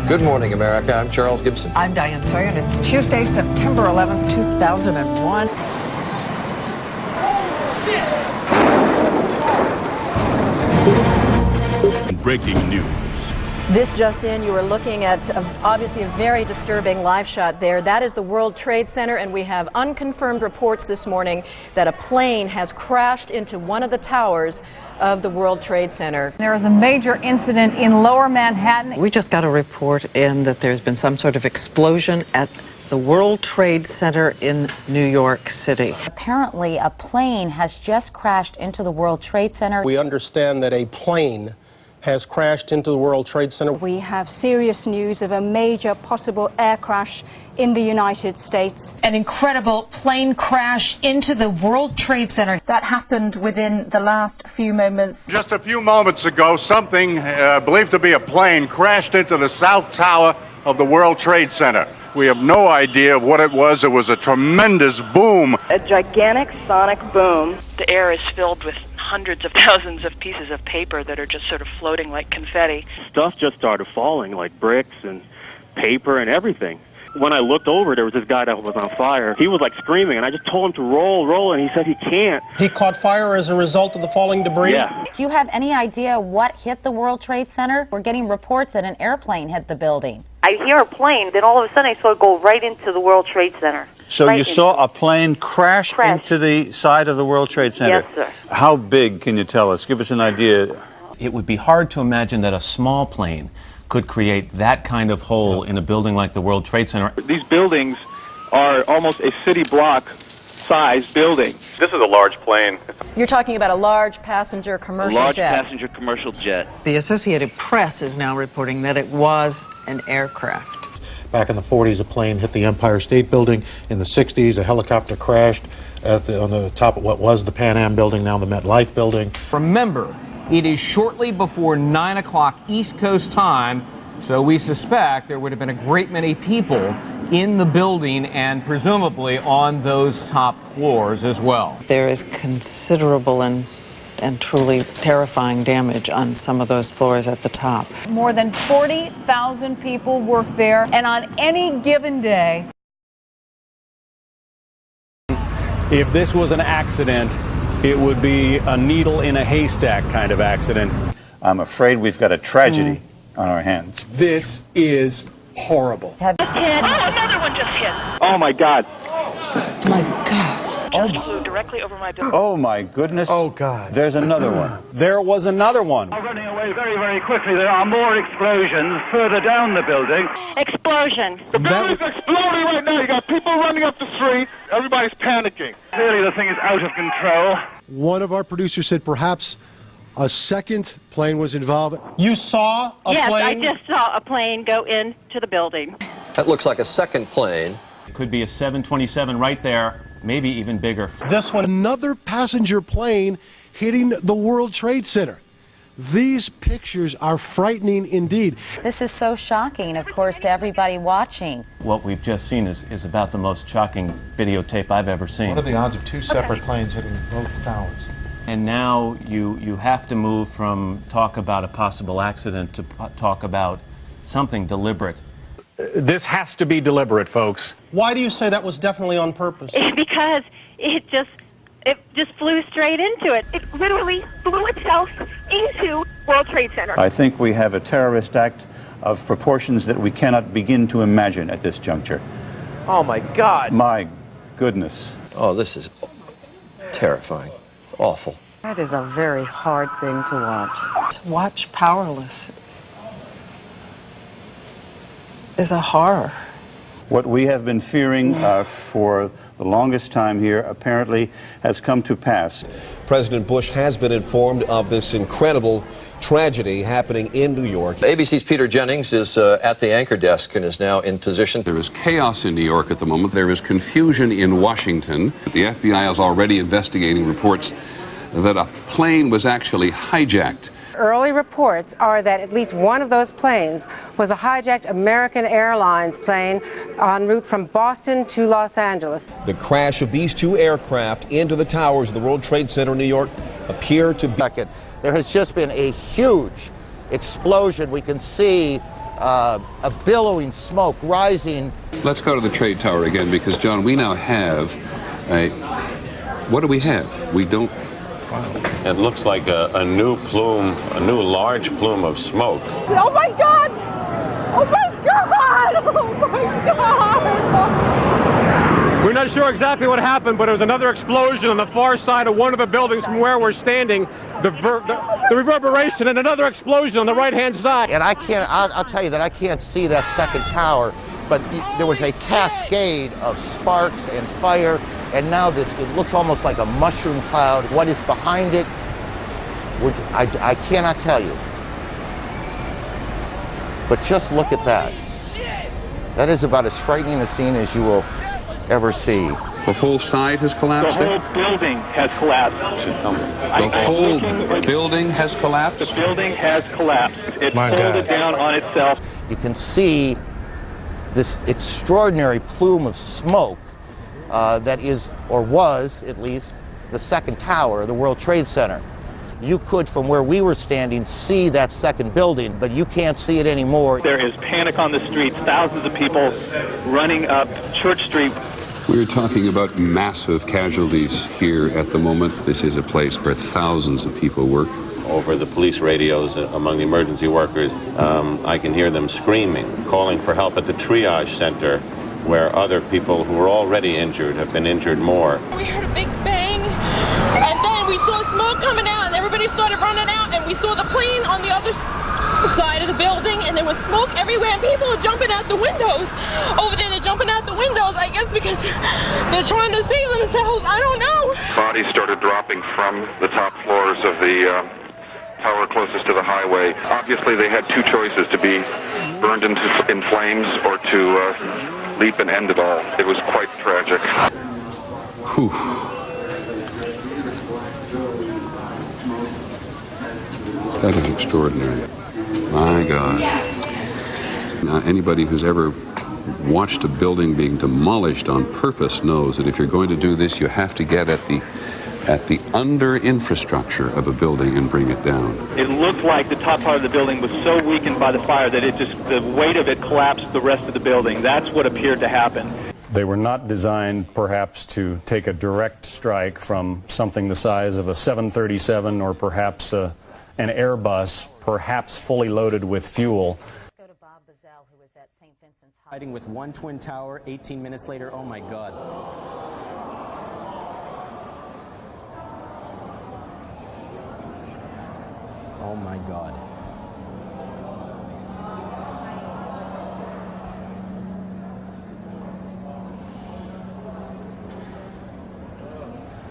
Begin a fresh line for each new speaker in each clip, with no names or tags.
Good morning, America. I'm Charles Gibson.
I'm Diane Sawyer, and it's Tuesday, September 11th, 2001.
Breaking news.
This just in, you are looking at obviously a very disturbing live shot there. That is the World Trade Center, and we have unconfirmed reports this morning that a plane has crashed into one of the towers of the World Trade Center.
There is a major incident in Lower Manhattan.
We just got a report in that there's been some sort of explosion at the World Trade Center in New York City.
Apparently, a plane has just crashed into the World Trade Center.
We understand that a plane has crashed into the World Trade Center.
We have serious news of a major possible air crash in the United States.
An incredible plane crash into the World Trade Center.
That happened within the last few moments.
Just a few moments ago, something believed to be a plane crashed into the South Tower of the World Trade Center. We have no idea what it was. It was a tremendous boom.
A gigantic sonic boom. The air is filled with hundreds of thousands of pieces of paper that are just sort of floating like confetti.
Stuff just started falling, like bricks and paper and everything. When I looked over, there was this guy that was on fire. He was like screaming, and I just told him to roll, and he said he can't.
He caught fire as a result of the falling debris?
Yeah.
Do you have any idea what hit the World Trade Center? We're getting reports that an airplane hit the building.
I hear a plane, then all of a sudden I saw it go right into the World Trade Center.
So you saw a plane crash into the side of the World Trade Center?
Yes, sir.
How big, can you tell us? Give us an idea.
It would be hard to imagine that a small plane could create that kind of hole in a building like the World Trade Center.
These buildings are almost a city block size building.
This is a large plane.
You're talking about a large passenger commercial jet.
Commercial jet.
The Associated Press is now reporting that it was an aircraft.
Back in the 40s, a plane hit the Empire State Building. In the 60s, a helicopter crashed on the top of what was the Pan Am Building, now the MetLife Building.
Remember, it is shortly before 9 o'clock East Coast time, so we suspect there would have been a great many people in the building and presumably on those top floors as well.
There is considerable and truly terrifying damage on some of those floors at the top.
More than 40,000 people work there, and on any given day.
If this was an accident, it would be a needle in a haystack kind of accident.
I'm afraid we've got a tragedy on our hands.
This is horrible.
Another one just hit.
Oh my God.
My God.
Just flew directly over my building.
Oh my goodness.
Oh God.
There's another one.
There was another one.
Running away very, very quickly. There are more explosions further down the building.
Explosion.
The building's exploding right now. You got people running up the street. Everybody's panicking.
Clearly the thing is out of control.
One of our producers said perhaps a second plane was involved.
You saw a plane?
Yes, I just saw a plane go into the building.
That looks like a second plane.
It could be a 727 right there, maybe even bigger.
This one, another passenger plane hitting the World Trade Center. These pictures are frightening indeed.
This is so shocking, of course, to everybody watching.
What we've just seen is about the most shocking videotape I've ever seen.
What are the odds of two separate planes hitting both towers?
And now you have to move from talk about a possible accident to talk about something deliberate.
This has to be deliberate, folks.
Why do you say that was definitely on purpose?
Because it just flew straight into it. It literally flew itself into World Trade Center.
I think we have a terrorist act of proportions that we cannot begin to imagine at this juncture.
Oh my God.
My goodness.
Oh, this is terrifying. Awful.
That is a very hard thing to watch. To watch powerless is a horror.
What we have been fearing for the longest time here apparently has come to pass.
President Bush has been informed of this incredible tragedy happening in New York.
ABC's Peter Jennings is at the anchor desk and is now in position.
There is chaos in New York at the moment. There is confusion in Washington. The FBI is already investigating reports that a plane was actually hijacked.
Early reports are that at least one of those planes was a hijacked American Airlines plane en route from Boston to Los Angeles.
The crash of these two aircraft into the towers of the World Trade Center in New York appear to be...
There has just been a huge explosion. We can see
a billowing smoke rising.
Let's go to the trade tower again, because, John, we now have what do we have? We don't...
It looks like a new plume, a new large plume of smoke.
Oh my God! Oh my God! Oh my God!
We're not sure exactly what happened, but there was another explosion on the far side of one of the buildings from where we're standing. The reverberation and another explosion on the right-hand side.
And I'll tell you that I can't see that second tower, but there was a cascade of sparks and fire, and now it looks almost like a mushroom cloud. What is behind it, I cannot tell you. But just look at that. That is about as frightening a scene as you will ever see.
The whole side has collapsed?
The whole building has collapsed.
The whole building has collapsed?
The building has collapsed. It folded down on itself.
You can see this extraordinary plume of smoke that is, or was at least, the second tower of the World Trade Center. You could, from where we were standing, see that second building, but you can't see it anymore.
There is panic on the streets, thousands of people running up Church Street.
We're talking about massive casualties here at the moment. This is a place where thousands of people work.
Over the police radios among the emergency workers, I can hear them screaming, calling for help at the triage center, where other people who were already injured have been injured more.
We heard a big bang, and then we saw smoke coming out, and everybody started running out, and we saw the plane on the other side of the building, and there was smoke everywhere, and people are jumping out the windows. Over there, they're jumping out the windows, I guess because they're trying to save themselves. I don't know.
Bodies started dropping from the top floors of the tower closest to the highway. Obviously, they had two choices: to be burned in flames or to leap and end it all. It was quite tragic.
Whew. That is extraordinary. My God. Now, anybody who's ever watched a building being demolished on purpose knows that if you're going to do this, you have to get at the under infrastructure of a building and bring it down.
It looked like the top part of the building was so weakened by the fire that the weight of it collapsed the rest of the building. That's what appeared to happen.
They were not designed, perhaps, to take a direct strike from something the size of a 737 or perhaps an Airbus, perhaps fully loaded with fuel.
Hiding with one twin tower, 18 minutes later, oh my God. Oh my God.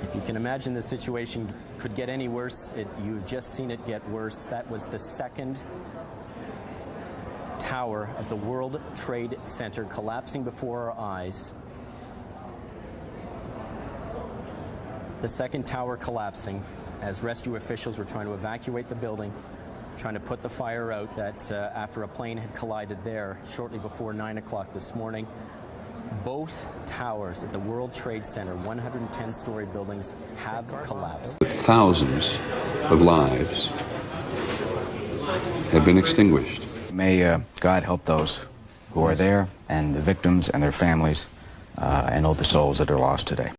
If you can imagine the situation could get any worse, you've just seen it get worse. That was the second tower of the World Trade Center collapsing before our eyes. The second tower collapsing as rescue officials were trying to evacuate the building, trying to put the fire out that after a plane had collided there shortly before 9 o'clock this morning. Both towers at the World Trade Center, 110-story buildings, have collapsed.
Thousands of lives have been extinguished.
May God help those who are there and the victims and their families and all the souls that are lost today.